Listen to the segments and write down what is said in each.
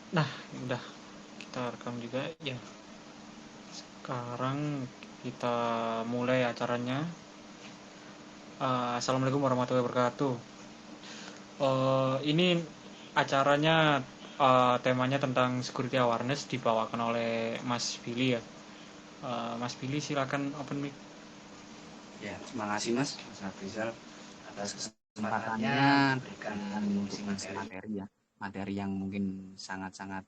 Nah, udah kita rekam juga ya. Sekarang kita mulai acaranya. Assalamualaikum warahmatullahi wabarakatuh. Ini acaranya temanya tentang security awareness dibawakan oleh Mas Billy ya. Mas Billy silakan open mic. Ya, terima kasih Mas Afrizal atas kesempatannya diberikan untuk mengisi materi ya. Materi yang mungkin sangat-sangat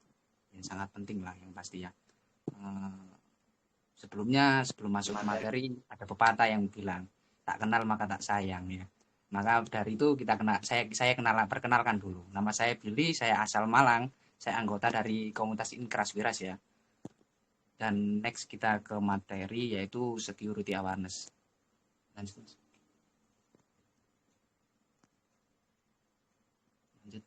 sangat penting lah yang pasti ya. Eh, sebelum masuk ke materi ada pepatah yang bilang tak kenal maka tak sayang ya. Maka dari itu saya perkenalkan dulu. Nama saya Billy, saya asal Malang, saya anggota dari komunitas Inkras Wiras ya. Dan next kita ke materi yaitu security awareness. Lanjut. Lanjut.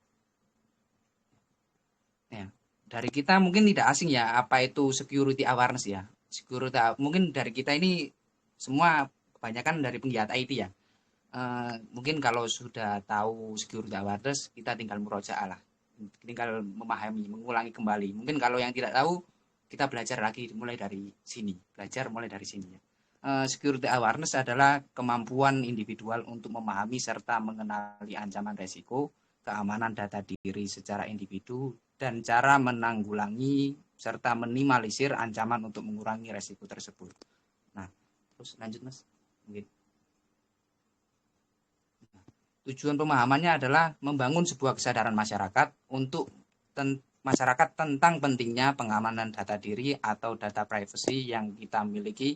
Ya. Dari kita mungkin tidak asing ya apa itu security awareness ya. Security mungkin dari kita ini semua kebanyakan dari penggiat IT ya. Mungkin kalau sudah tahu security awareness kita tinggal murojaah lah. Tinggal memahami, mengulangi kembali. Mungkin kalau yang tidak tahu kita belajar lagi mulai dari sini. Belajar mulai dari sini ya. Security awareness adalah kemampuan individual untuk memahami serta mengenali ancaman resiko, keamanan data diri secara individu, dan cara menanggulangi serta minimalisir ancaman untuk mengurangi resiko tersebut. Nah, terus lanjut Mas. Mungkin. Tujuan pemahamannya adalah membangun sebuah kesadaran masyarakat untuk masyarakat tentang pentingnya pengamanan data diri atau data privacy yang kita miliki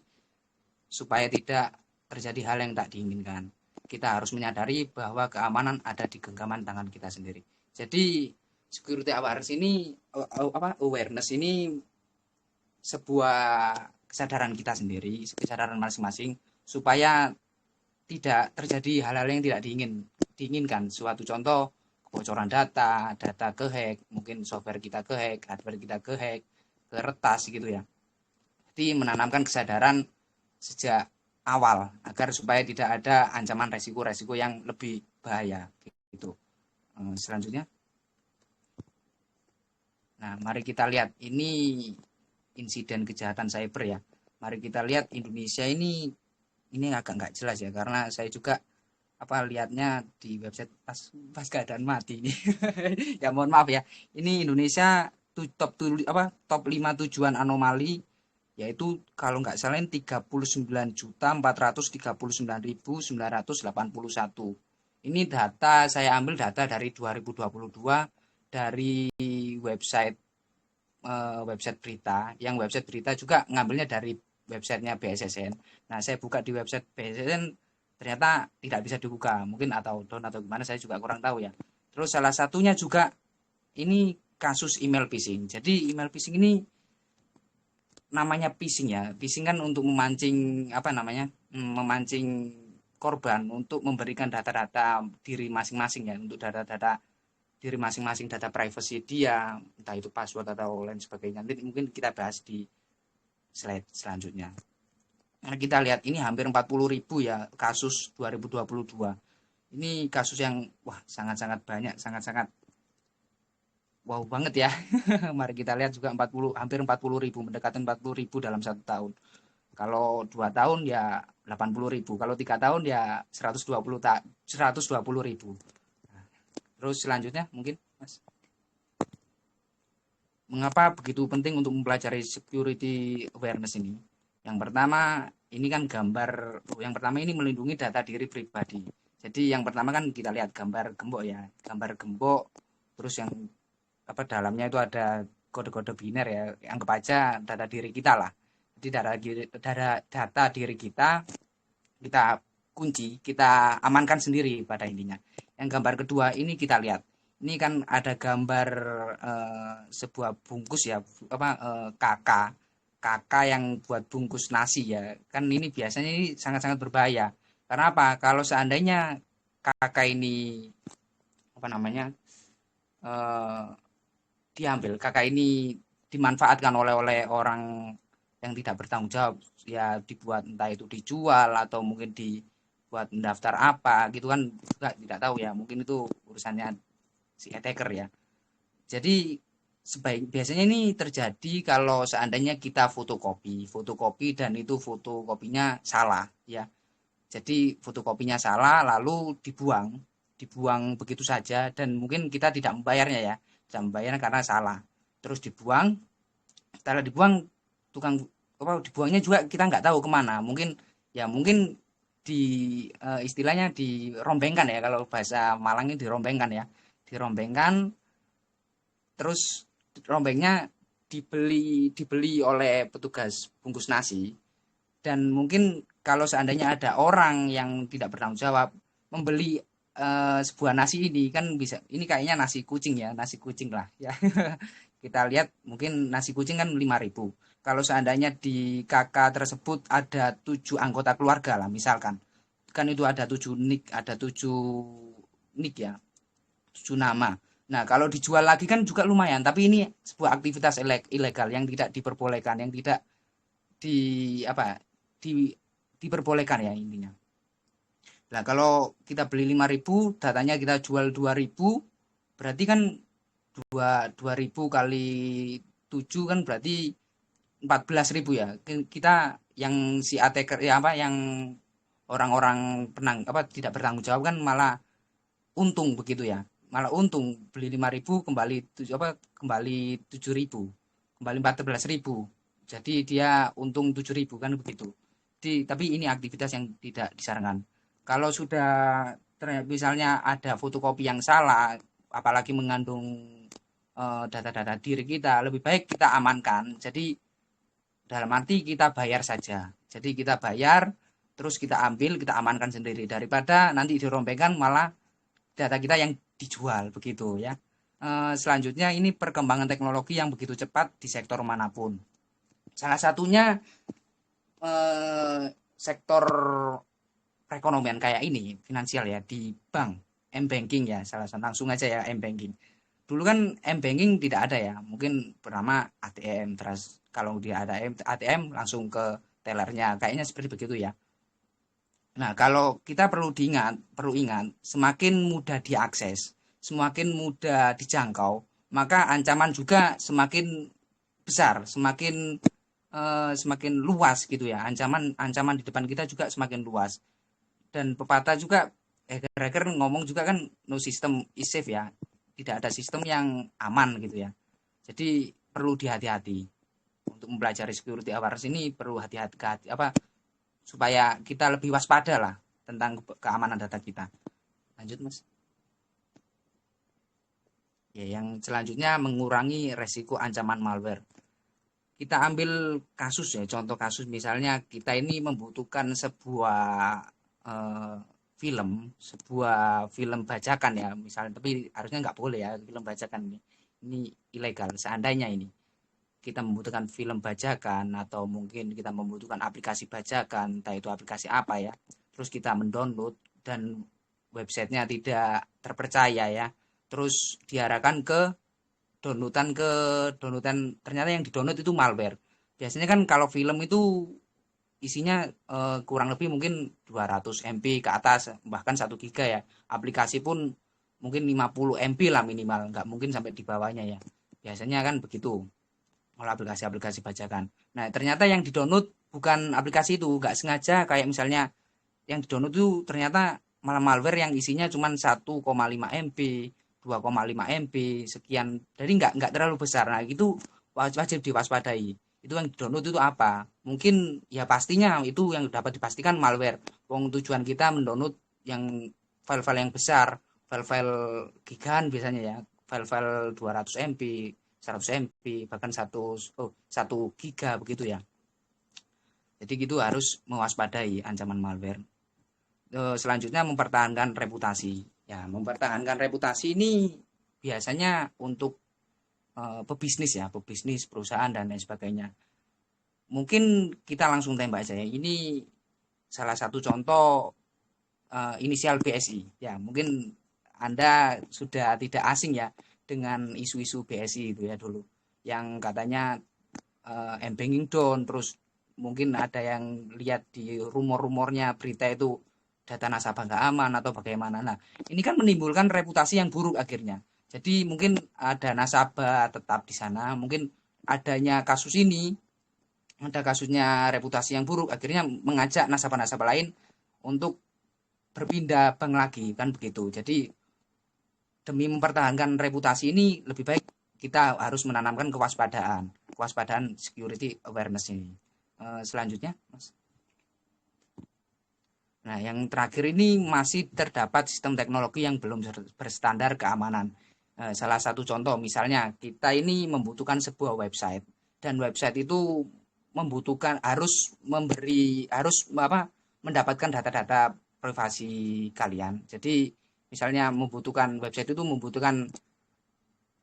supaya tidak terjadi hal yang tak diinginkan. Kita harus menyadari bahwa keamanan ada di genggaman tangan kita sendiri. Jadi security awareness ini awareness ini sebuah kesadaran kita sendiri, kesadaran masing-masing supaya tidak terjadi hal-hal yang tidak diinginkan. Suatu contoh kebocoran data, data kehack, mungkin software kita kehack, hardware kita kehack, keretas gitu ya. Jadi menanamkan kesadaran sejak awal agar supaya tidak ada ancaman resiko-resiko yang lebih bahaya gitu. Selanjutnya, nah mari kita lihat ini insiden kejahatan cyber ya. Mari kita lihat Indonesia ini agak nggak jelas ya karena saya juga lihatnya di website pas keadaan mati ini. Ya mohon maaf ya. Ini Indonesia top 5 tujuan anomali yaitu kalau nggak salah 39.439.981. Ini data saya ambil data dari 2022 dari website website berita. Yang website berita juga ngambilnya dari websitenya BSSN. Nah, saya buka di website BSSN ternyata tidak bisa dibuka. Mungkin atau down atau gimana saya juga kurang tahu ya. Terus salah satunya juga ini kasus email phishing. Jadi email phishing ini namanya phishing ya. Phishing kan untuk memancing memancing korban untuk memberikan data-data diri masing-masing ya, untuk data-data diri masing-masing, data privacy dia, entah itu password atau lain sebagainya. Nanti mungkin kita bahas di slide selanjutnya. Nah, kita lihat ini hampir 40.000 ya kasus 2022. Ini kasus yang wah sangat-sangat banyak, sangat-sangat wow banget ya. Mari kita lihat juga hampir 40.000, mendekati 40.000 dalam 1 tahun. Kalau 2 tahun ya 80.000, kalau 3 tahun ya 120.000. Terus selanjutnya mungkin Mas, mengapa begitu penting untuk mempelajari security awareness ini? Yang pertama, ini kan yang pertama ini melindungi data diri pribadi. Jadi yang pertama kan kita lihat gambar gembok ya, gambar gembok, terus yang dalamnya itu ada kode-kode biner ya, anggap aja data diri kita lah. Jadi data diri kita kunci, kita amankan sendiri pada intinya. Yang gambar kedua ini kita lihat, ini kan ada gambar sebuah bungkus ya, kakak yang buat bungkus nasi ya. Kan ini biasanya ini sangat-sangat berbahaya. Karena apa? Kalau seandainya kakak ini apa namanya eh, diambil, kakak ini dimanfaatkan oleh orang yang tidak bertanggung jawab, ya dibuat entah itu dijual atau mungkin dibuat mendaftar apa gitu kan juga tidak tahu ya, mungkin itu urusannya si attacker ya. Jadi biasanya ini terjadi kalau seandainya kita fotokopi dan itu fotokopinya salah ya. Jadi fotokopinya salah lalu dibuang begitu saja dan mungkin kita tidak membayarnya ya, tidak membayarnya karena salah. Terus dibuang, setelah dibuang tukang apa dibuangnya juga kita nggak tahu kemana. Mungkin di istilahnya dirombengkan ya kalau bahasa Malangnya dirombengkan ya, dirombengkan terus rombengnya dibeli oleh petugas bungkus nasi dan mungkin kalau seandainya ada orang yang tidak bertanggung jawab membeli sebuah nasi ini kan bisa ini kayaknya nasi kucing lah ya kita lihat mungkin nasi kucing kan 5.000 kalau seandainya di kakak tersebut ada 7 anggota keluarga lah misalkan kan itu ada 7 nik ya 7 nama. Nah, kalau dijual lagi kan juga lumayan, tapi ini sebuah aktivitas ilegal yang tidak diperbolehkan, yang tidak di apa di diperbolehkan ya intinya. Nah, kalau kita beli 5.000, datanya kita jual 2.000, berarti kan 2.000 kali 7 kan berarti 14.000 ya. Kita yang si attacker ya apa yang orang-orang tidak bertanggung jawab kan malah untung begitu ya, malah untung beli 5.000 kembali 7.000 kembali 14.000 jadi dia untung 7.000 kan begitu. Tapi ini aktivitas yang tidak disarankan kalau sudah misalnya ada fotokopi yang salah apalagi mengandung data-data diri kita lebih baik kita amankan jadi dalam arti kita bayar saja jadi kita bayar terus kita ambil kita amankan sendiri daripada nanti dirombengkan malah data kita yang dijual begitu ya. Selanjutnya ini perkembangan teknologi yang begitu cepat di sektor manapun. Salah satunya sektor perekonomian kayak ini finansial ya di bank m-banking ya salah satu langsung aja ya m-banking. Dulu kan m-banking tidak ada ya mungkin bernama ATM terus kalau dia ada ATM langsung ke tellernya kayaknya seperti begitu ya. Nah, kalau kita perlu ingat, semakin mudah diakses, semakin mudah dijangkau, maka ancaman juga semakin besar, semakin luas gitu ya. Ancaman di depan kita juga semakin luas. Dan pepatah juga hacker ngomong juga kan no system is safe ya. Tidak ada sistem yang aman gitu ya. Jadi perlu dihati-hati. Untuk mempelajari security awareness ini perlu hati-hati supaya kita lebih waspada lah tentang keamanan data kita. Lanjut Mas. Ya, yang selanjutnya mengurangi resiko ancaman malware. Kita ambil kasus ya, contoh kasus misalnya kita ini membutuhkan eh, sebuah film bajakan ya, misalnya, tapi harusnya nggak boleh ya film bajakan ini ilegal. Seandainya ini kita membutuhkan film bajakan atau mungkin kita membutuhkan aplikasi bajakan, entah itu aplikasi apa ya, terus kita mendownload dan websitenya tidak terpercaya ya, terus diarahkan ke downloadan ternyata yang didownload itu malware. Biasanya kan kalau film itu isinya kurang lebih mungkin 200 MB ke atas bahkan 1 giga ya. Aplikasi pun mungkin 50 MB lah minimal, nggak mungkin sampai di bawahnya ya. Biasanya kan begitu oleh aplikasi-aplikasi bajakan. Nah, ternyata yang didownload bukan aplikasi itu, nggak sengaja kayak misalnya yang didownload itu ternyata malah malware yang isinya cuma 1,5 MB, 2,5 MB, sekian. Jadi nggak terlalu besar. Nah, itu wajib diwaspadai. Itu yang didownload itu apa? Mungkin ya pastinya itu yang dapat dipastikan malware. Wong tujuan kita mendownload yang file-file yang besar, file-file gigaan biasanya ya, file-file 200 MB, 100 MB bahkan 1 giga begitu ya. Jadi gitu harus mewaspadai ancaman malware. Selanjutnya mempertahankan reputasi. Ya, mempertahankan reputasi ini biasanya untuk pebisnis perusahaan dan lain sebagainya. Mungkin kita langsung tembak aja ya. Ini salah satu contoh inisial BSI. Ya, mungkin Anda sudah tidak asing ya dengan isu-isu BSI itu ya dulu yang katanya m-banking down terus mungkin ada yang lihat di rumor-rumornya berita itu data nasabah nggak aman atau bagaimana. Nah ini kan menimbulkan reputasi yang buruk akhirnya Jadi mungkin ada nasabah tetap di sana, mungkin adanya kasus ini, ada kasusnya reputasi yang buruk, akhirnya mengajak nasabah-nasabah lain untuk berpindah bank lagi, kan begitu. Jadi demi mempertahankan reputasi ini lebih baik kita harus menanamkan kewaspadaan, kewaspadaan security awareness ini. Selanjutnya, Mas. Nah, yang terakhir ini masih terdapat sistem teknologi yang belum berstandar keamanan. Salah satu contoh misalnya kita ini membutuhkan sebuah website dan website itu membutuhkan harus apa mendapatkan data-data privasi kalian. Jadi misalnya membutuhkan website itu membutuhkan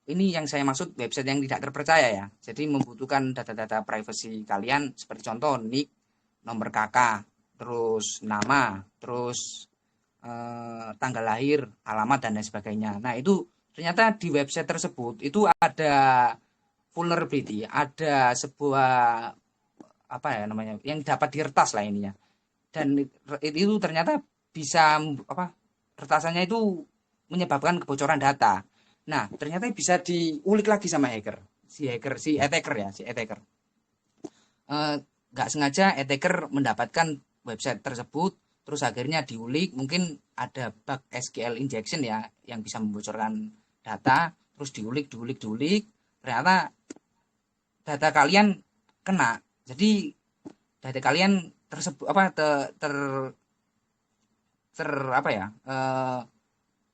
ini yang saya maksud website yang tidak terpercaya ya. Jadi membutuhkan data-data privasi kalian seperti contoh nick, nomor kakak, terus nama, terus tanggal lahir, alamat dan lain sebagainya. Nah, itu ternyata di website tersebut itu ada vulnerability, ada sebuah apa ya namanya yang dapat diretas lah ininya. Dan itu ternyata bisa apa retasannya itu menyebabkan kebocoran data. Nah, ternyata bisa diulik lagi sama hacker. Si attacker ya, si attacker. Nggak sengaja attacker mendapatkan website tersebut, terus akhirnya diulik, mungkin ada bug SQL injection ya, yang bisa membocorkan data, terus diulik, ternyata data kalian kena. Jadi data kalian tersebut apa ter apa ya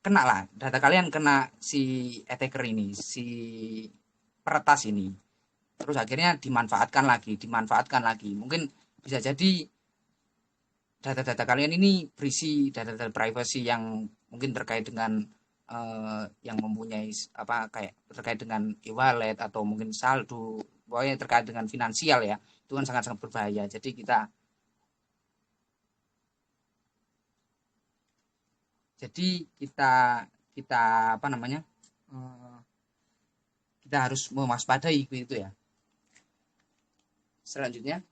kena lah data kalian kena si attacker ini si peretas ini terus akhirnya dimanfaatkan lagi mungkin bisa jadi data-data kalian ini berisi data-data privacy yang mungkin terkait dengan yang mempunyai apa kayak terkait dengan e-wallet atau mungkin saldo pokoknya terkait dengan finansial ya itu kan sangat-sangat berbahaya jadi kita kita apa namanya eh, kita harus mewaspadai gitu ya. Selanjutnya,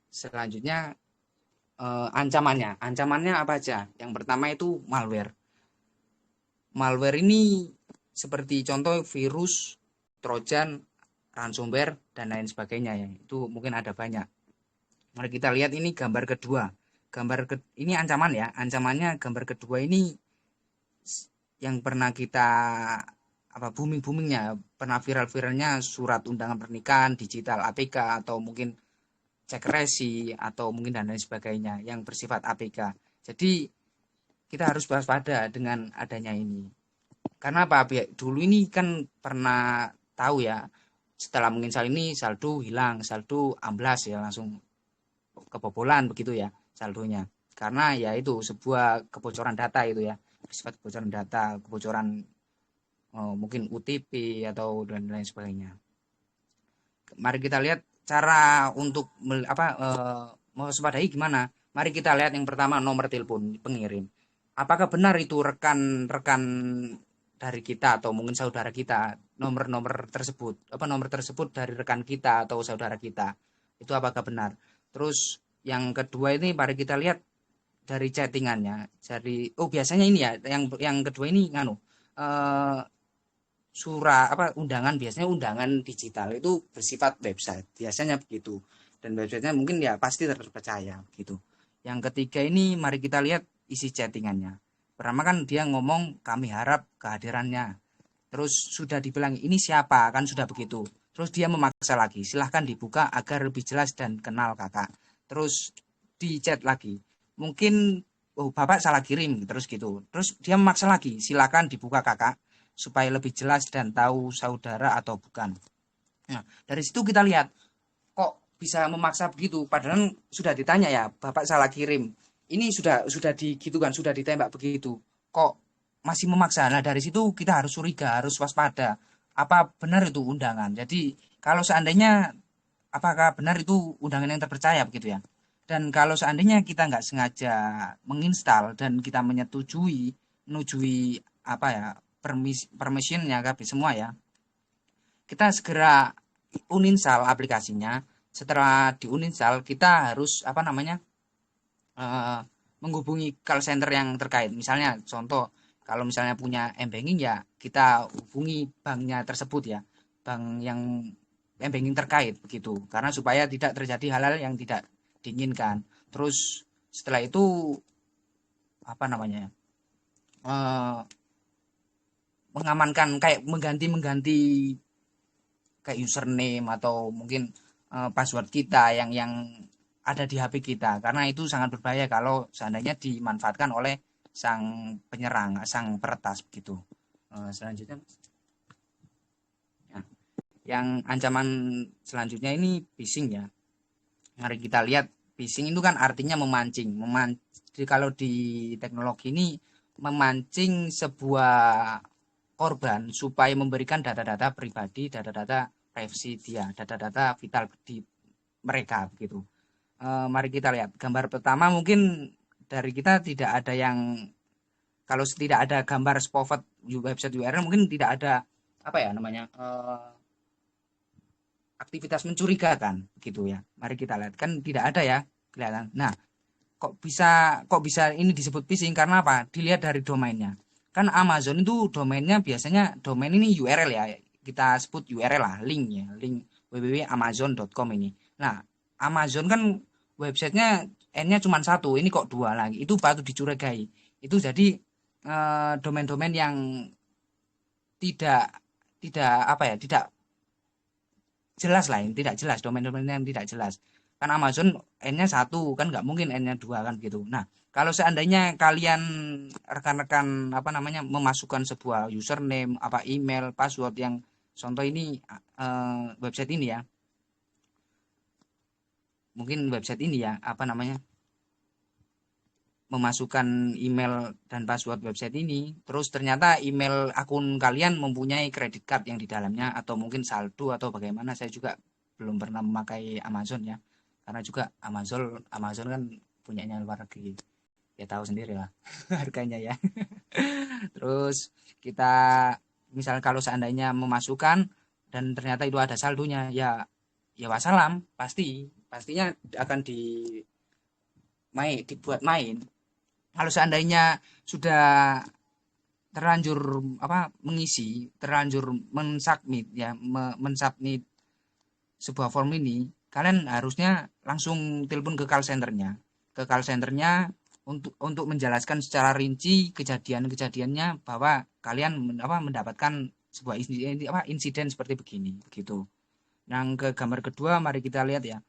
selanjutnya ancamannya apa aja? Yang pertama itu malware. Malware ini seperti contoh virus, trojan, ransomware dan lain sebagainya ya. Itu mungkin ada banyak. Mari kita lihat ini gambar kedua. Ini ancaman ya. Ancamannya gambar kedua ini yang pernah kita apa boomingnya pernah viral-viralnya surat undangan pernikahan digital APK atau mungkin cek resi atau mungkin dan lain sebagainya yang bersifat APK. Jadi kita harus waspada dengan adanya ini. Karena apa? Dulu ini kan pernah tahu ya setelah menginstal ini saldo hilang, saldo amblas ya langsung kebobolan begitu ya saldonya. Karena ya itu sebuah kebocoran data itu ya bersifat kebocoran data, kebocoran mungkin UTP atau dan lain sebagainya. Mari kita lihat cara untuk mewaspadai gimana. Mari kita lihat yang pertama nomor telepon pengirim. Apakah benar itu rekan-rekan dari kita atau mungkin saudara kita nomor-nomor tersebut nomor tersebut dari rekan kita atau saudara kita itu apakah benar? Terus yang kedua ini mari kita lihat dari chattingannya. Jadi biasanya ini ya yang kedua ini eh, surah undangan biasanya undangan digital itu bersifat website biasanya begitu dan websitenya mungkin ya pasti terpercaya gitu. Yang ketiga ini mari kita lihat isi chattingannya. Pertama kan dia ngomong kami harap kehadirannya, terus sudah dibilang ini siapa kan sudah begitu, terus dia memaksa lagi silahkan dibuka agar lebih jelas dan kenal kakak, terus di chat lagi mungkin bapak salah kirim terus gitu, terus dia memaksa lagi silakan dibuka kakak supaya lebih jelas dan tahu saudara atau bukan. Nah, dari situ kita lihat kok bisa memaksa begitu padahal sudah ditanya ya, Bapak salah kirim. Ini sudah digitukan, sudah ditembak begitu. Kok masih memaksa? Nah, dari situ kita harus curiga, harus waspada. Apa benar itu undangan? Jadi, kalau seandainya apakah benar itu undangan yang terpercaya begitu ya? Dan kalau seandainya kita nggak sengaja menginstal dan kita menyetujui apa ya permissionnya kabeh semua ya, kita segera uninstall aplikasinya. Setelah diuninstall kita harus apa namanya menghubungi call center yang terkait. Misalnya contoh, kalau misalnya punya m-banking ya kita hubungi banknya tersebut ya, bank yang m-banking terkait begitu. Karena supaya tidak terjadi hal-hal yang tidak diinginkan. Terus setelah itu apa namanya? eh, Mengamankan kayak mengganti kayak username atau mungkin password kita yang ada di HP kita, karena itu sangat berbahaya kalau seandainya dimanfaatkan oleh sang penyerang, sang peretas begitu. Selanjutnya, ya, yang ancaman selanjutnya ini phishing ya. Mari kita lihat, phishing itu kan artinya memancing. Kalau di teknologi ini memancing sebuah korban supaya memberikan data-data pribadi, data-data privasi dia, data-data vital di mereka begitu. Mari kita lihat gambar pertama. Mungkin dari kita tidak ada yang, kalau tidak ada gambar spoofed website URL, mungkin tidak ada apa ya namanya, aktivitas mencurigakan gitu ya. Mari kita lihat, kan tidak ada ya kelihatan. Nah, kok bisa ini disebut phishing karena apa? Dilihat dari domainnya. Kan Amazon itu domainnya biasanya domain ini URL ya. Kita sebut URL lah, linknya, link www.amazon.com ini. Nah, Amazon kan websitenya N-nya cuma satu, ini kok dua lagi. Itu patut dicurigai. Itu jadi domain-domain yang tidak tidak apa ya, tidak jelas lah, yang tidak jelas, domain-domain yang tidak jelas. Kan Amazon N-nya satu, kan nggak mungkin N-nya dua kan gitu. Nah, kalau seandainya kalian rekan-rekan apa namanya memasukkan sebuah username, apa email, password yang contoh ini website ini ya, mungkin website ini ya, apa namanya memasukkan email dan password website ini, terus ternyata email akun kalian mempunyai credit card yang di dalamnya atau mungkin saldo atau bagaimana. Saya juga belum pernah memakai Amazon ya, karena juga Amazon kan punyanya luar negeri, ya tahu sendiri lah harganya ya. Terus kita misal kalau seandainya memasukkan dan ternyata itu ada saldonya, ya wassalam, pastinya akan dibuat main. Kalau seandainya sudah terlanjur terlanjur mensubmit ya, mensubmit sebuah form ini, kalian harusnya langsung telepon ke call centernya untuk menjelaskan secara rinci kejadiannya bahwa kalian mendapatkan sebuah insiden seperti begini begitu. Yang ke gambar kedua, mari kita lihat ya.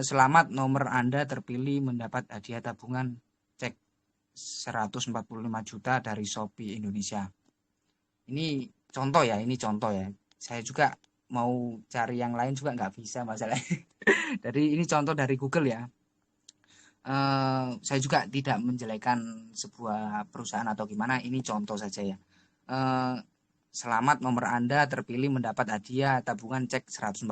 Selamat, nomor Anda terpilih mendapat hadiah tabungan cek 145 juta dari Shopee Indonesia. Ini contoh ya. Saya juga mau cari yang lain juga nggak bisa masalahnya. Jadi ini contoh dari Google ya. Saya juga tidak menjelekan sebuah perusahaan atau gimana. Ini contoh saja ya. Selamat, nomor Anda terpilih mendapat hadiah tabungan cek 145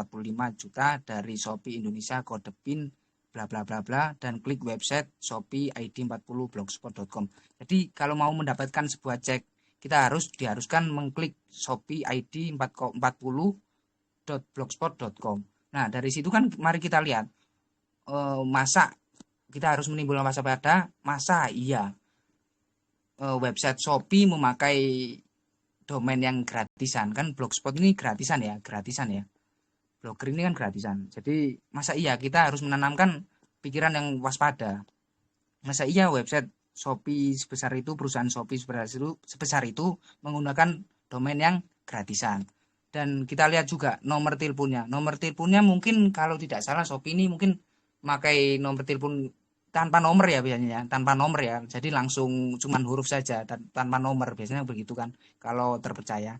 juta dari Shopee Indonesia, kode PIN bla bla bla bla, dan klik website Shopee ID 40 blogspot.com. Jadi kalau mau mendapatkan sebuah cek, kita diharuskan mengklik Shopee ID 40.blogspot.com. Nah, dari situ kan mari kita lihat, masa kita harus menimbulkan waspada, masa iya website Shopee memakai domain yang gratisan. Kan blogspot ini gratisan ya, blogger ini kan gratisan. Jadi masa iya kita harus menanamkan pikiran yang waspada. Masa iya website Shopee sebesar itu, perusahaan Shopee sebesar itu menggunakan domain yang gratisan. Dan kita lihat juga nomor teleponnya. Nomor teleponnya mungkin kalau tidak salah Shopee ini mungkin memakai nomor telepon tanpa nomor ya biasanya, tanpa nomor ya. Jadi langsung cuman huruf saja tanpa nomor biasanya begitu kan kalau terpercaya.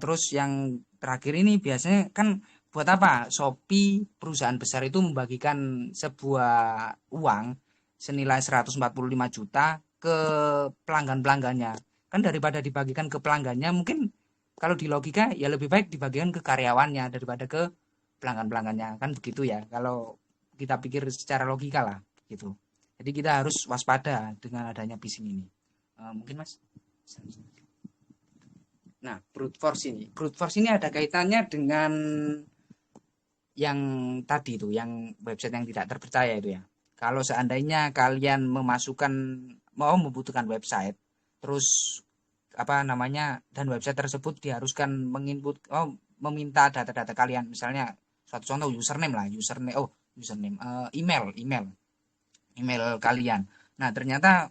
Terus yang terakhir ini biasanya kan buat apa Shopee perusahaan besar itu membagikan sebuah uang senilai 145 juta ke pelanggan-pelanggannya. Kan daripada dibagikan ke pelanggannya, mungkin kalau di logika ya lebih baik dibagikan ke karyawannya daripada ke pelanggan-pelanggannya. Kan begitu ya kalau kita pikir secara logika lah gitu. Jadi kita harus waspada dengan adanya phishing ini. Mungkin Mas. Nah, brute force ini ada kaitannya dengan yang tadi itu, yang website yang tidak terpercaya itu ya. Kalau seandainya kalian mau membutuhkan website, terus apa namanya, dan website tersebut diharuskan meminta data-data kalian, misalnya suatu contoh username lah, username, email kalian. Nah, ternyata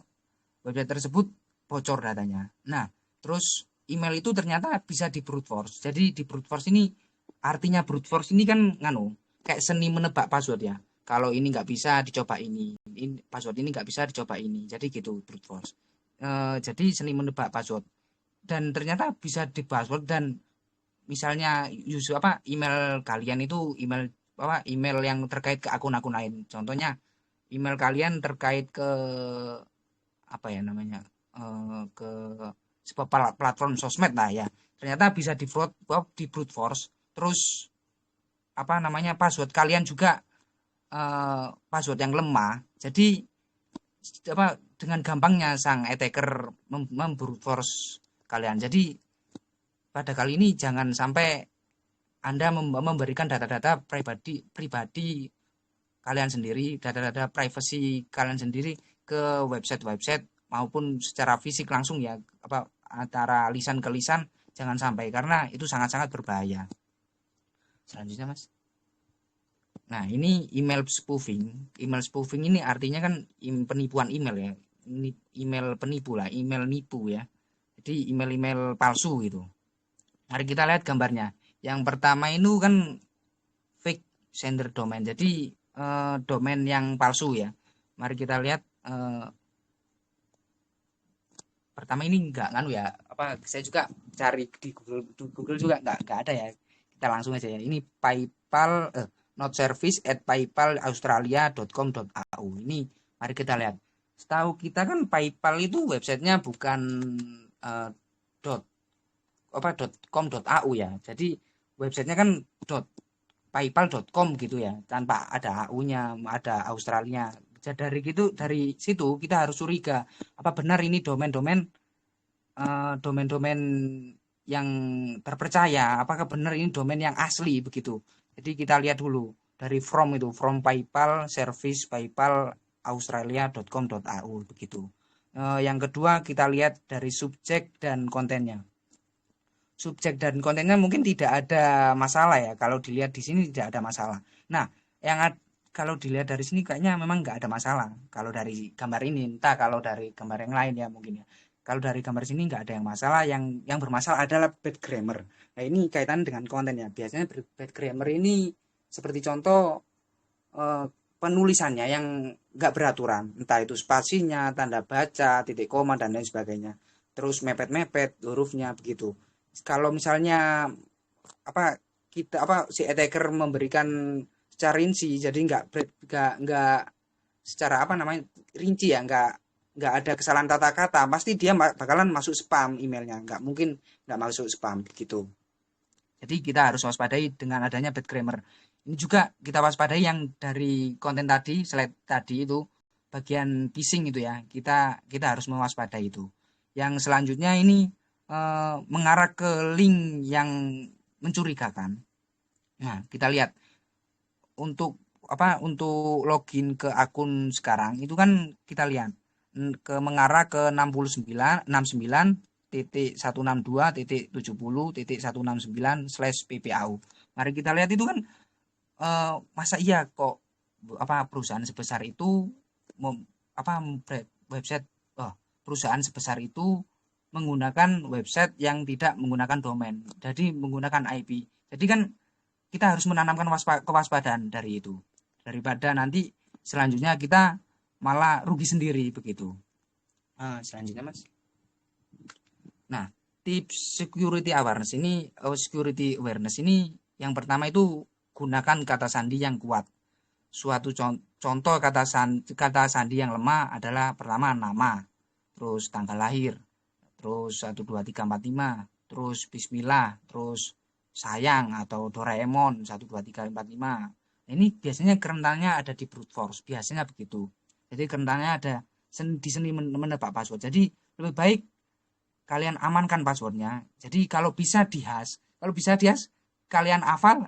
website tersebut bocor datanya. Nah, terus email itu ternyata bisa di brute force. Jadi di brute force ini, artinya brute force ini kan kayak seni menebak password ya. Kalau ini nggak bisa dicoba ini password ini nggak bisa dicoba ini. Jadi gitu brute force. Jadi seni menebak password, dan ternyata bisa di password. Dan misalnya email kalian itu email yang terkait ke akun-akun lain. Contohnya email kalian terkait ke apa ya namanya, ke sebuah platform sosmed lah ya, ternyata bisa di brute force. Terus apa namanya, password kalian juga password yang lemah. Jadi dengan gampangnya sang attacker membrute force kalian. Jadi pada kali ini jangan sampai Anda memberikan data-data pribadi kalian sendiri, data-data privacy kalian sendiri ke website-website maupun secara fisik langsung ya, antara lisan ke lisan, jangan sampai, karena itu sangat-sangat berbahaya. Selanjutnya Mas. Nah, ini email spoofing. Email spoofing ini artinya kan penipuan email ya. Ini email penipu lah, email nipu ya. Jadi email-email palsu gitu. Mari kita lihat gambarnya. Yang pertama itu kan fake sender domain. Jadi domain yang palsu ya. Mari kita lihat. Pertama ini enggak ya, saya juga cari di Google juga enggak ada ya. Kita langsung aja ya. Ini PayPal not service at paypalaustralia.com.au. Ini mari kita lihat. Setahu kita kan PayPal itu websitenya bukan eh, dot .com.au ya. Jadi websitenya kan paypal.com gitu ya, tanpa ada AU-nya, ada Australia. Dari situ kita harus curiga, apa benar ini domain-domain yang terpercaya, apakah benar ini domain yang asli begitu. Jadi kita lihat dulu dari from PayPal service PayPal australia.com.au begitu. Yang kedua kita lihat dari subjek dan kontennya. Subjek dan kontennya mungkin tidak ada masalah ya, kalau dilihat di sini tidak ada masalah. Nah, kalau dilihat dari sini kayaknya memang nggak ada masalah kalau dari gambar ini, entah kalau dari gambar yang lain ya mungkin ya. Kalau dari gambar sini nggak ada yang masalah, yang bermasalah adalah bad grammar. Nah, ini kaitan dengan konten ya. Biasanya bad grammar ini seperti contoh penulisannya yang nggak beraturan, entah itu spasinya, tanda baca, titik koma dan lain sebagainya. Terus mepet-mepet hurufnya begitu. Kalau misalnya si attacker memberikan secara rinci, jadi nggak secara rinci ya, nggak ada kesalahan tata kata, pasti dia bakalan masuk spam emailnya, nggak mungkin nggak masuk spam gitu. Jadi kita harus waspadai dengan adanya bad grammar. Ini juga kita waspadai yang dari konten tadi, slide tadi itu bagian phishing itu ya. Kita harus mewaspadai itu. Yang selanjutnya ini mengarah ke link yang mencurigakan. Nah, kita lihat untuk untuk login ke akun sekarang itu kan kita lihat mengarah ke 69.162.70.169/PPAU. Mari kita lihat itu kan, masa iya kok perusahaan sebesar itu website perusahaan sebesar itu menggunakan website yang tidak menggunakan domain, jadi menggunakan IP. Jadi kan kita harus menanamkan kewaspadaan dari itu, daripada nanti selanjutnya kita malah rugi sendiri begitu. Selanjutnya Mas. Nah, tips security awareness ini yang pertama itu gunakan kata sandi yang kuat. Suatu contoh kata sandi yang lemah adalah pertama nama, terus tanggal lahir, terus 1 2 3 4 5, terus bismillah, terus sayang atau Doraemon 1 2 3 4 5. Ini biasanya kerentannya ada di brute force, biasanya begitu. Jadi kerentannya ada di seni menebak password. Jadi lebih baik kalian amankan passwordnya. Jadi kalau bisa dihas kalian hafal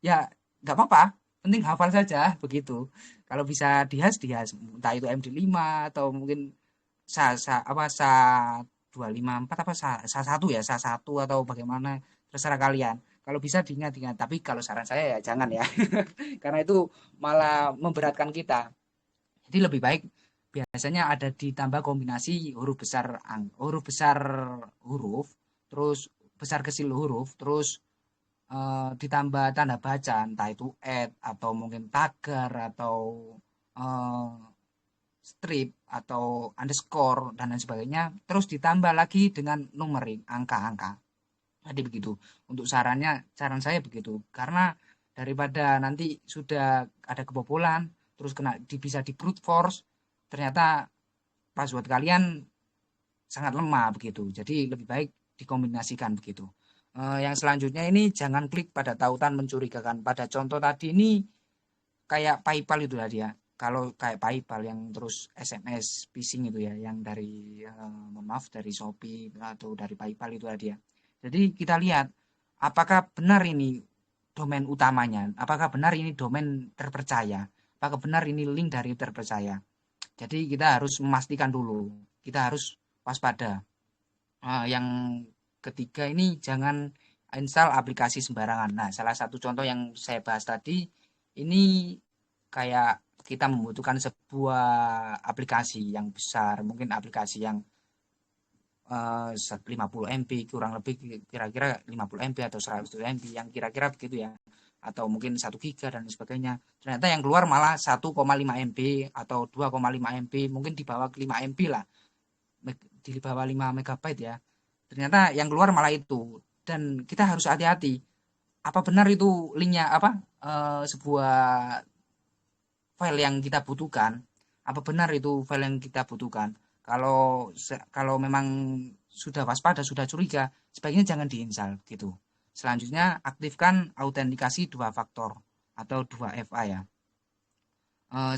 ya nggak apa-apa, penting hafal saja begitu. Kalau bisa dihas dihas, entah itu MD5 atau mungkin sa 254 apa sa 1 ya, sa 1 atau bagaimana, terserah kalian. Kalau bisa diingat-ingat, tapi kalau saran saya ya jangan ya. Karena itu malah memberatkan kita. Jadi lebih baik biasanya ada ditambah kombinasi huruf besar huruf, terus besar kecil huruf, terus ditambah tanda baca, entah itu atau mungkin tagar atau eh, strip atau underscore dan lain sebagainya, terus ditambah lagi dengan numerik angka-angka. Jadi begitu. Untuk saran saya begitu. Karena daripada nanti sudah ada kebobolan, terus bisa di brute force, ternyata password kalian sangat lemah begitu. Jadi lebih baik dikombinasikan begitu. Yang selanjutnya ini jangan klik pada tautan mencurigakan. Pada contoh tadi ini kayak PayPal itu ya dia. Kalau kayak PayPal yang terus SMS phishing itu ya, yang dari mohon maaf dari Shopee atau dari PayPal itu ya dia. Jadi kita lihat apakah benar ini domain utamanya, apakah benar ini domain terpercaya, apakah benar ini link dari terpercaya. Jadi kita harus memastikan dulu, kita harus waspada. Yang ketiga ini jangan install aplikasi sembarangan. Nah, salah satu contoh yang saya bahas tadi ini kayak kita membutuhkan sebuah aplikasi yang besar, mungkin aplikasi yang 50 MB kurang lebih kira-kira 50 MB atau 100 MB yang kira-kira begitu ya, atau mungkin 1 giga dan sebagainya. Ternyata yang keluar malah 1,5 MB atau 2,5 MB, mungkin di bawah 5 MB lah, di bawah 5 megabyte ya. Ternyata yang keluar malah itu, dan kita harus hati-hati. Apa benar itu linknya apa sebuah file yang kita butuhkan? Apa benar itu file yang kita butuhkan? Kalau memang sudah waspada, sudah curiga, sebaiknya jangan diinstal gitu. Selanjutnya aktifkan autentikasi dua faktor atau 2FA ya.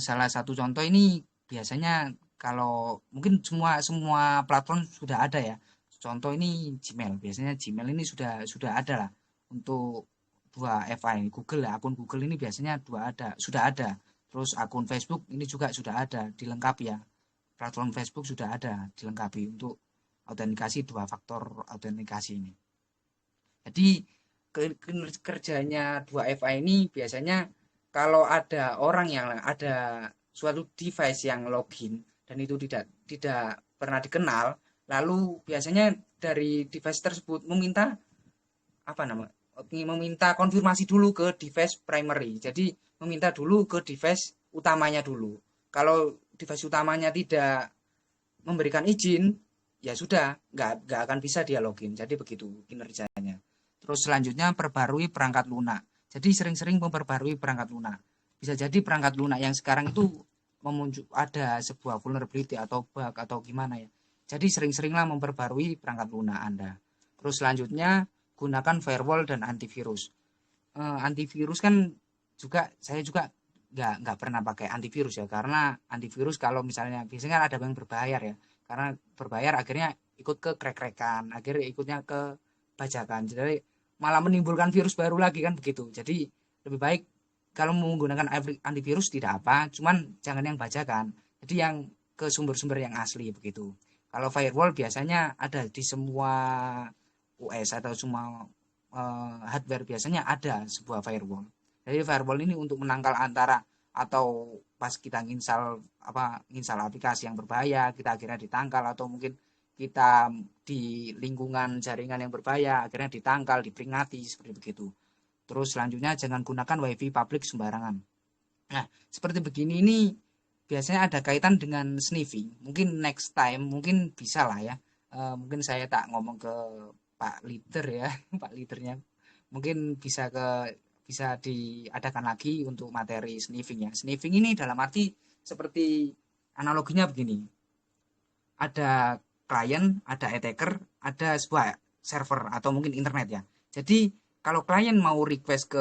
Salah satu contoh ini biasanya kalau mungkin semua semua platform sudah ada ya. Contoh ini Gmail. Biasanya Gmail ini sudah ada lah untuk 2FA ini. Google ya, akun Google ini biasanya sudah ada. Terus akun Facebook ini juga sudah ada, dilengkapi ya. Platform Facebook sudah ada, dilengkapi untuk autentikasi dua faktor autentikasi ini. Jadi kerjanya 2FA ini biasanya kalau ada orang yang ada suatu device yang login dan itu tidak tidak pernah dikenal, lalu biasanya dari device tersebut meminta apa nama meminta konfirmasi dulu ke device primary. Jadi meminta dulu ke device utamanya dulu. Kalau device utamanya tidak memberikan izin, ya sudah nggak akan bisa dia login. Jadi begitu kinerjanya. Terus selanjutnya perbarui perangkat lunak. Jadi sering-sering memperbarui perangkat lunak. Bisa jadi perangkat lunak yang sekarang itu ada sebuah vulnerability atau bug atau gimana ya. Jadi sering-seringlah memperbarui perangkat lunak Anda. Terus selanjutnya gunakan firewall dan antivirus. Antivirus kan saya juga nggak pernah pakai antivirus ya, karena antivirus kalau misalnya biasanya kan ada yang berbayar ya, karena berbayar akhirnya ikut ke crack-crackan, akhirnya ikutnya ke bajakan, jadi malah menimbulkan virus baru lagi kan begitu. Jadi lebih baik kalau menggunakan antivirus tidak apa, cuman jangan yang bajakan, jadi yang ke sumber-sumber yang asli begitu. Kalau firewall biasanya ada di semua OS atau semua hardware, biasanya ada sebuah firewall. Jadi firewall ini untuk menangkal antara atau pas kita nginstal aplikasi yang berbahaya, kita akhirnya ditangkal, atau mungkin kita di lingkungan jaringan yang berbahaya akhirnya ditangkal, diperingati seperti begitu. Terus selanjutnya jangan gunakan wifi publik sembarangan. Nah, seperti begini ini biasanya ada kaitan dengan sniffing. Mungkin next time mungkin bisa lah ya. Mungkin saya tak ngomong ke Pak Leader ya, Pak Leadernya. Mungkin bisa diadakan lagi untuk materi sniffing ya. Sniffing ini dalam arti seperti analoginya begini. Ada klien, ada attacker, ada sebuah server atau mungkin internet ya. Jadi kalau klien mau request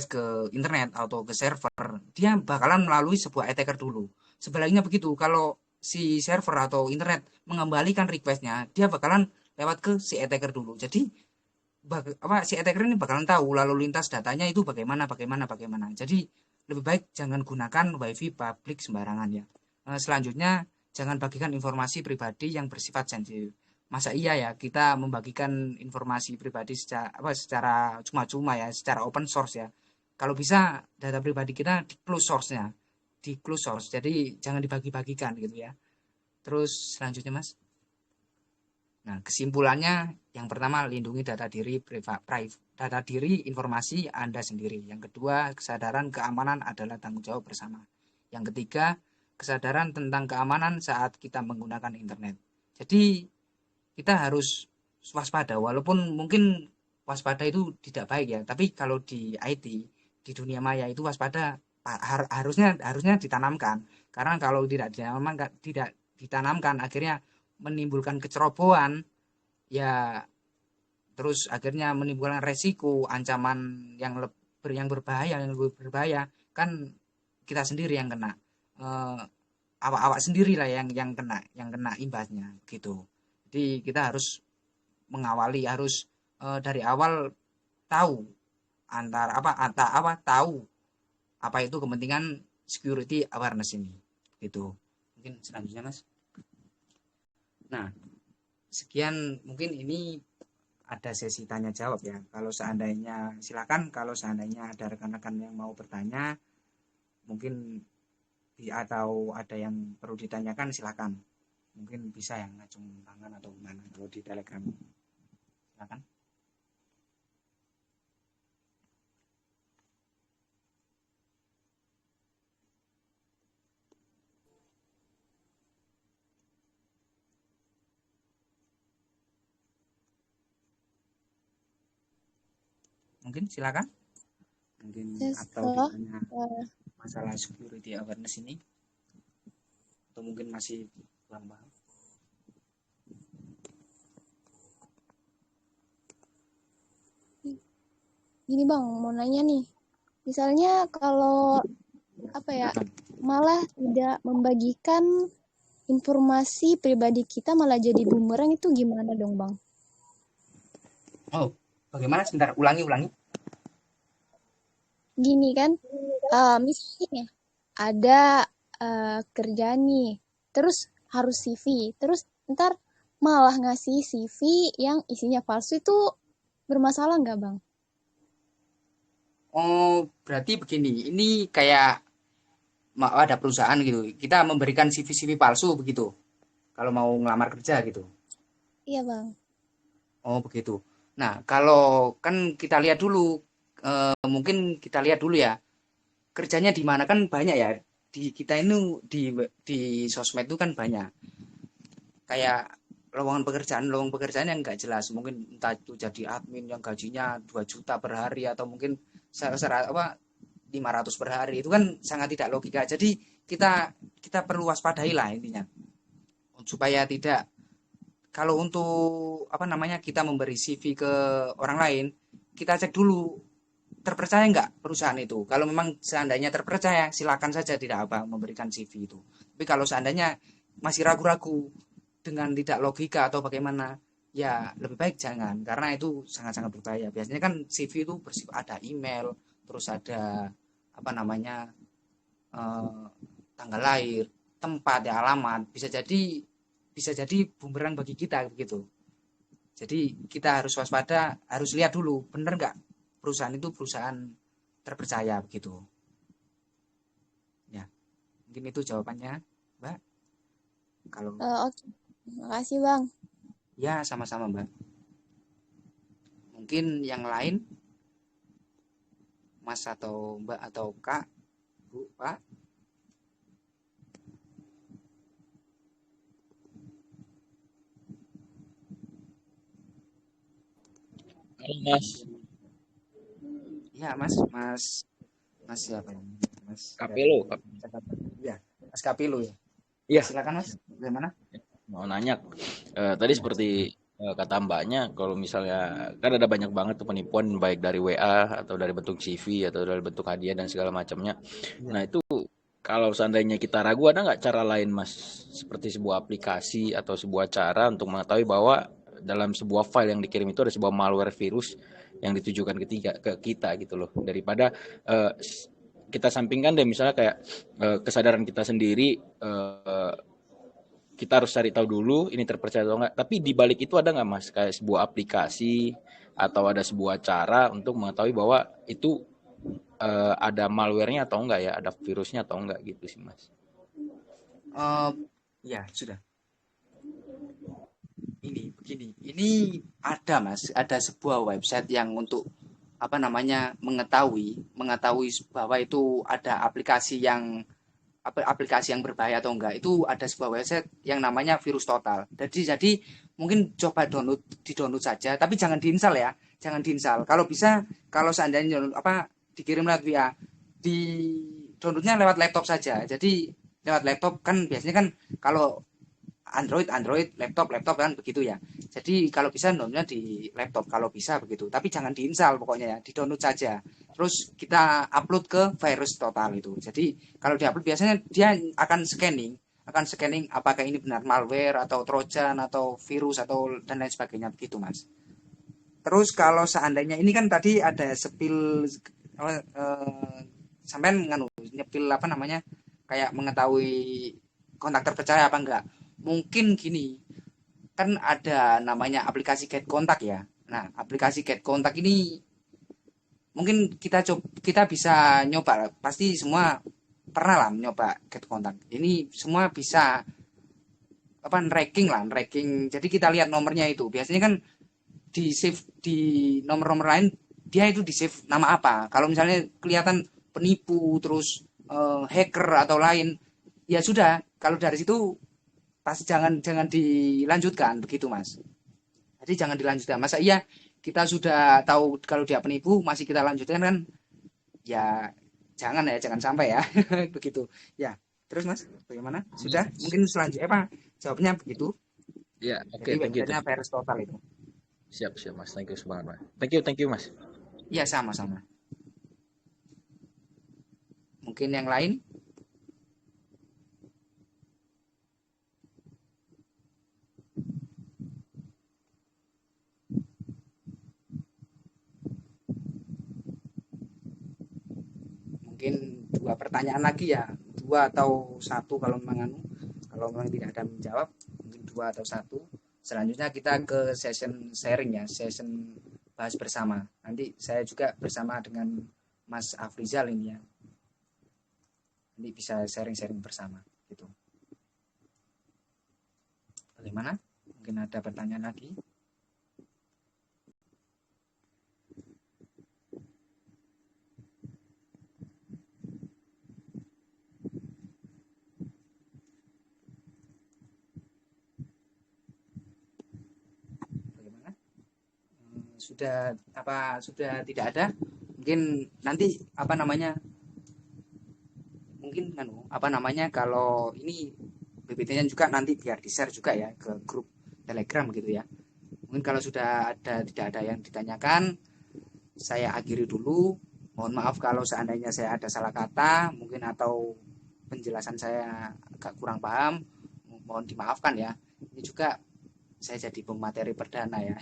ke internet atau ke server, dia bakalan melalui sebuah attacker dulu. Sebaliknya begitu, kalau si server atau internet mengembalikan requestnya, dia bakalan lewat ke si attacker dulu. Jadi si attacker ini bakalan tahu lalu lintas datanya itu bagaimana. Jadi lebih baik jangan gunakan wifi publik sembarangan ya. Selanjutnya jangan bagikan informasi pribadi yang bersifat sensitif. Masa iya ya kita membagikan informasi pribadi secara cuma-cuma ya, secara open source ya. Kalau bisa data pribadi kita di close source-nya, di close source. Jadi jangan dibagi-bagikan gitu ya. Terus selanjutnya Mas. Nah, kesimpulannya yang pertama lindungi data diri data diri informasi Anda sendiri. Yang kedua, kesadaran keamanan adalah tanggung jawab bersama. Yang ketiga, kesadaran tentang keamanan saat kita menggunakan internet. Jadi, kita harus waspada walaupun mungkin waspada itu tidak baik ya, tapi kalau di IT, di dunia maya itu waspada harusnya ditanamkan. Karena kalau tidak ditanamkan akhirnya menimbulkan kecerobohan ya, terus akhirnya menimbulkan resiko ancaman yang berbahaya kan kita sendiri yang kena, eh, awak-awak sendiri lah yang kena imbasnya gitu. Jadi kita harus harus dari awal tahu tahu apa itu kepentingan security awareness ini gitu. Mungkin selanjutnya Mas. Nah, sekian mungkin ini ada sesi tanya jawab ya. Kalau seandainya silakan, kalau seandainya ada rekan-rekan yang mau bertanya mungkin atau ada yang perlu ditanyakan silakan. Mungkin bisa yang ngacung tangan atau gimana kalau di Telegram. Silakan. Mungkin silakan. Mungkin atau ditanya masalah security awareness ini atau mungkin masih kurang paham. Gini Bang, mau nanya nih. Misalnya kalau malah tidak membagikan informasi pribadi kita malah jadi bumerang, itu gimana dong Bang? Oh, bagaimana? Sebentar, ulangi. Gini kan, misalnya ada kerjaan nih, terus harus CV, terus ntar malah ngasih CV yang isinya palsu, itu bermasalah nggak Bang? Oh, berarti begini. Ini kayak ada perusahaan gitu. Kita memberikan CV-CV palsu begitu. Kalau mau ngelamar kerja gitu. Iya Bang. Oh, begitu. Nah, kalau kan kita lihat dulu, mungkin kita lihat dulu ya, kerjanya di mana kan banyak ya. Di kita ini di sosmed itu kan banyak. Kayak lowongan pekerjaan yang nggak jelas. Mungkin entah itu jadi admin yang gajinya 2 juta per hari atau mungkin 500 per hari. Itu kan sangat tidak logika. Jadi kita perlu waspadai lah intinya. Supaya tidak, kalau untuk kita memberi CV ke orang lain, kita cek dulu terpercaya nggak perusahaan itu. Kalau memang seandainya terpercaya, silakan saja tidak memberikan CV itu. Tapi kalau seandainya masih ragu-ragu dengan tidak logika atau bagaimana, ya lebih baik jangan, karena itu sangat-sangat berbahaya. Biasanya kan CV itu ada email, terus ada eh, tanggal lahir, tempat ya, alamat, bisa jadi bumerang bagi kita begitu. Jadi kita harus waspada, harus lihat dulu benar nggak perusahaan itu perusahaan terpercaya begitu. Ya, mungkin itu jawabannya, Mbak. Kalau Oke, makasih Bang. ya sama-sama Mbak. Mungkin yang lain, Mas atau Mbak atau Kak, Bu, Pak. Halo Mas, Ya Mas siapa ya? Mas Kapelo. Ya, Mas Kapilu ya. Iya, Silakan Mas, bagaimana? mau nanya. Tadi Ya, seperti kata Mbaknya, kalau misalnya kan ada banyak banget tuh penipuan baik dari WA atau dari bentuk CV atau dari bentuk hadiah dan segala macamnya. ya. Nah itu kalau seandainya kita ragu, ada nggak cara lain Mas, seperti sebuah aplikasi atau sebuah cara untuk mengetahui bahwa dalam sebuah file yang dikirim itu ada sebuah malware virus yang ditujukan ke kita gitu loh. Daripada kita sampingkan deh misalnya kayak kesadaran kita sendiri, kita harus cari tahu dulu ini terpercaya atau enggak. Tapi di balik itu ada nggak Mas kayak sebuah aplikasi atau ada sebuah cara untuk mengetahui bahwa itu ada malware-nya atau enggak ya, ada virusnya atau enggak gitu sih Mas. Ya sudah. Ini begini, ini ada Mas, ada sebuah website yang untuk apa namanya mengetahui bahwa itu ada aplikasi yang berbahaya atau enggak. Itu ada sebuah website yang namanya Virus Total. Jadi mungkin coba di download saja, tapi jangan diinstal ya, jangan diinstal. Kalau bisa, kalau seandainya dikirim lewat WA, di downloadnya lewat laptop saja. Jadi lewat laptop kan biasanya kan kalau Android laptop kan begitu ya. Jadi kalau bisa downloadnya di laptop kalau bisa begitu. Tapi jangan diinstal pokoknya ya, di download saja. Terus kita upload ke Virus Total itu. Jadi kalau diupload biasanya dia akan scanning apakah ini benar malware atau trojan atau virus atau dan lain sebagainya begitu Mas. Terus kalau seandainya ini kan tadi ada sampai nyepil kayak mengetahui kontak terpercaya apa enggak. Mungkin gini, kan ada namanya aplikasi Get Kontak ya. Nah, aplikasi Get Kontak ini mungkin kita bisa nyoba, pasti semua pernah lah nyoba Get Kontak. Ini semua bisa ranking. Jadi kita lihat nomornya itu. Biasanya kan di save di nomor-nomor lain dia itu di save nama apa. Kalau misalnya kelihatan penipu terus hacker atau lain, ya sudah. Kalau dari situ pasti jangan dilanjutkan begitu Mas. Jadi jangan dilanjutkan. Masa iya kita sudah tahu kalau dia penipu masih kita lanjutkan kan? Ya jangan sampai ya begitu. Ya terus Mas bagaimana? Sudah mungkin selanjutnya jawabnya begitu. Ya oke, Jadi thank you. websitenya Virus Total itu. Siap Mas, thank you banget Mas. Thank you Mas. Iya sama-sama. Mungkin yang lain? Mungkin 2 pertanyaan lagi ya, 2 atau 1 kalau memang tidak ada menjawab, mungkin 2 atau 1. Selanjutnya kita ke session sharing ya, session bahas bersama. Nanti saya juga bersama dengan Mas Afrizal ini ya. Nanti bisa sharing-sharing bersama gitu. Bagaimana? Mungkin ada pertanyaan lagi? Sudah tidak ada, mungkin nanti mungkin kalau ini PPT-nya juga nanti biar di-share juga ya ke grup Telegram gitu ya. Mungkin kalau sudah tidak ada yang ditanyakan, saya akhiri dulu. Mohon maaf kalau seandainya saya ada salah kata mungkin atau penjelasan saya agak kurang paham, mohon dimaafkan ya. Ini juga saya jadi pemateri perdana ya.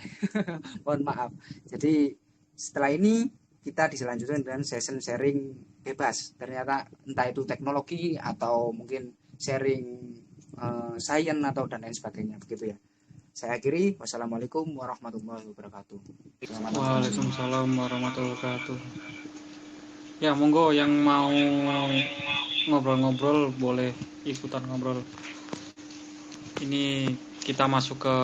Mohon maaf. Jadi setelah ini kita diselanjutkan dengan session sharing bebas. Ternyata entah itu teknologi atau mungkin sharing sains atau dan lain sebagainya begitu ya. Saya akhiri. Wassalamualaikum warahmatullahi wabarakatuh. Waalaikumsalam warahmatullahi wabarakatuh. Ya monggo yang mau ngobrol-ngobrol boleh ikutan ngobrol. Ini kita masuk ke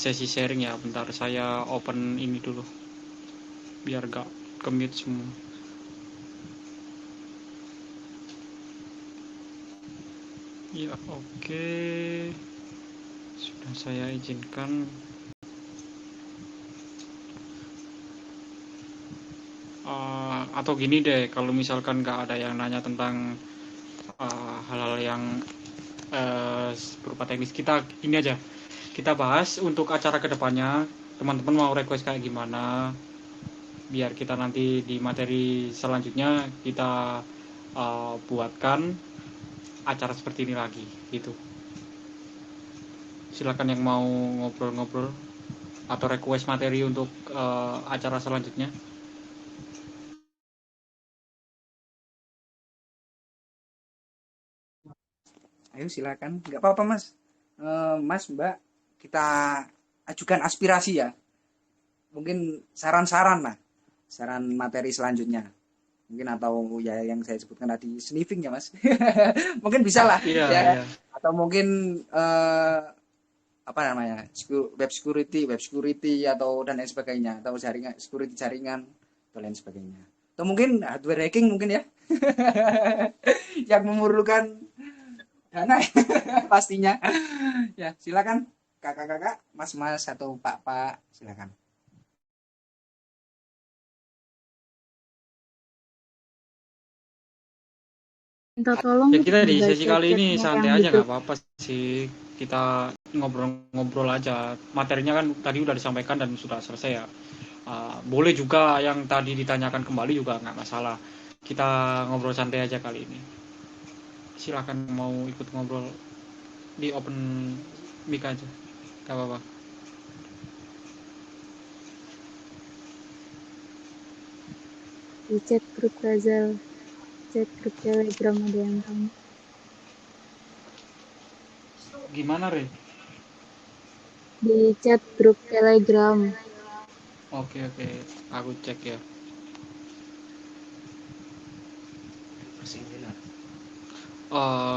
sesi sharing ya. Bentar saya open ini dulu biar gak ke-mute semua. Ya oke. Sudah saya izinkan. Atau gini deh, kalau misalkan gak ada yang nanya tentang hal-hal yang berupa teknis, kita gini aja, kita bahas untuk acara kedepannya. Teman-teman mau request kayak gimana, biar kita nanti di materi selanjutnya kita buatkan acara seperti ini lagi gitu. Silakan yang mau ngobrol-ngobrol. atau request materi untuk acara selanjutnya? Ayo silakan, nggak apa-apa Mas. Mas Mbak, kita ajukan aspirasi ya. Mungkin saran-saran lah, saran materi selanjutnya. Mungkin atau ya yang saya sebutkan tadi sniffing ya Mas. Mungkin bisa lah Iya, ya. iya. Atau mungkin apa namanya web security atau dan lain sebagainya, atau jaringan security jaringan atau lain sebagainya, atau mungkin hardware hacking mungkin ya. Yang memerlukan dana pastinya. Ya silakan kakak-kakak, mas-mas atau pak-pak, silakan. Minta tolong Ya kita di sesi dibaca kali ini chatnya santai yang di aja, nggak grup. apa-apa sih. Kita ngobrol-ngobrol aja. Materinya kan tadi udah disampaikan dan sudah selesai ya. Boleh juga yang tadi ditanyakan kembali juga nggak masalah. Kita ngobrol santai aja kali ini. Silakan mau ikut ngobrol di open mic aja, nggak apa-apa. Di chat grup Razal, chat grup Telegram ada yang tanya. Gimana, Re? Di chat grup Telegram. Oke, aku cek ya.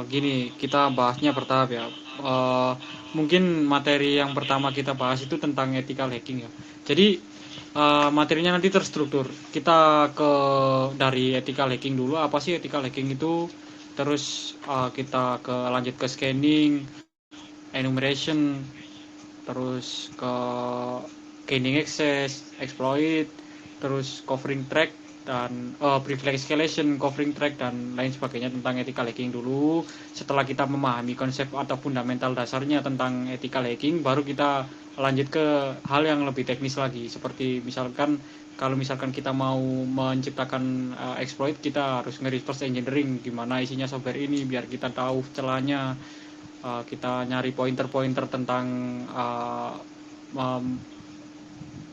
Gini, kita bahasnya bertahap ya. Mungkin materi yang pertama kita bahas itu tentang ethical hacking ya. Jadi materinya nanti terstruktur. Kita dari ethical hacking dulu. Apa sih ethical hacking itu? Terus kita lanjut ke scanning, enumeration, terus ke gaining access, exploit, terus covering track dan privilege escalation, covering track dan lain sebagainya tentang ethical hacking dulu. Setelah kita memahami konsep atau fundamental dasarnya tentang ethical hacking, baru kita lanjut ke hal yang lebih teknis lagi. Seperti misalkan kalau misalkan kita mau menciptakan exploit, kita harus nge-reverse engineering gimana isinya software ini biar kita tahu celahnya. Kita nyari pointer-pointer tentang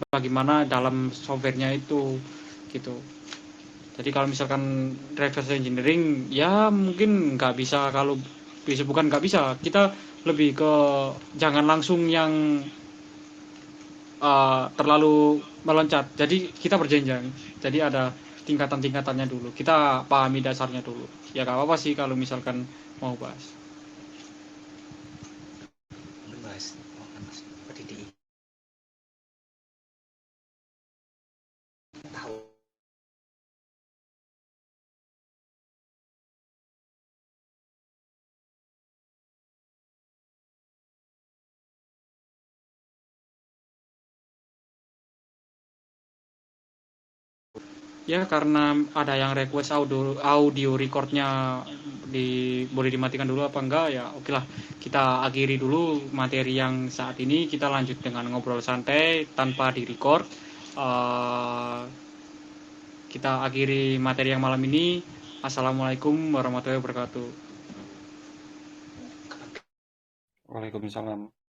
bagaimana dalam softwarenya itu gitu. Jadi kalau misalkan reverse engineering ya mungkin nggak bisa, kalau bisa bukan nggak bisa, kita lebih ke jangan langsung yang terlalu meloncat. Jadi kita berjenjang. Jadi ada tingkatan-tingkatannya dulu. Kita pahami dasarnya dulu. Ya nggak apa-apa sih kalau misalkan mau bahas. Ya karena ada yang request audio recordnya boleh dimatikan dulu apa enggak ya, oke lah, kita akhiri dulu materi yang saat ini, kita lanjut dengan ngobrol santai tanpa di record. Kita akhiri materi yang malam ini. Assalamualaikum warahmatullahi wabarakatuh. Waalaikumsalam.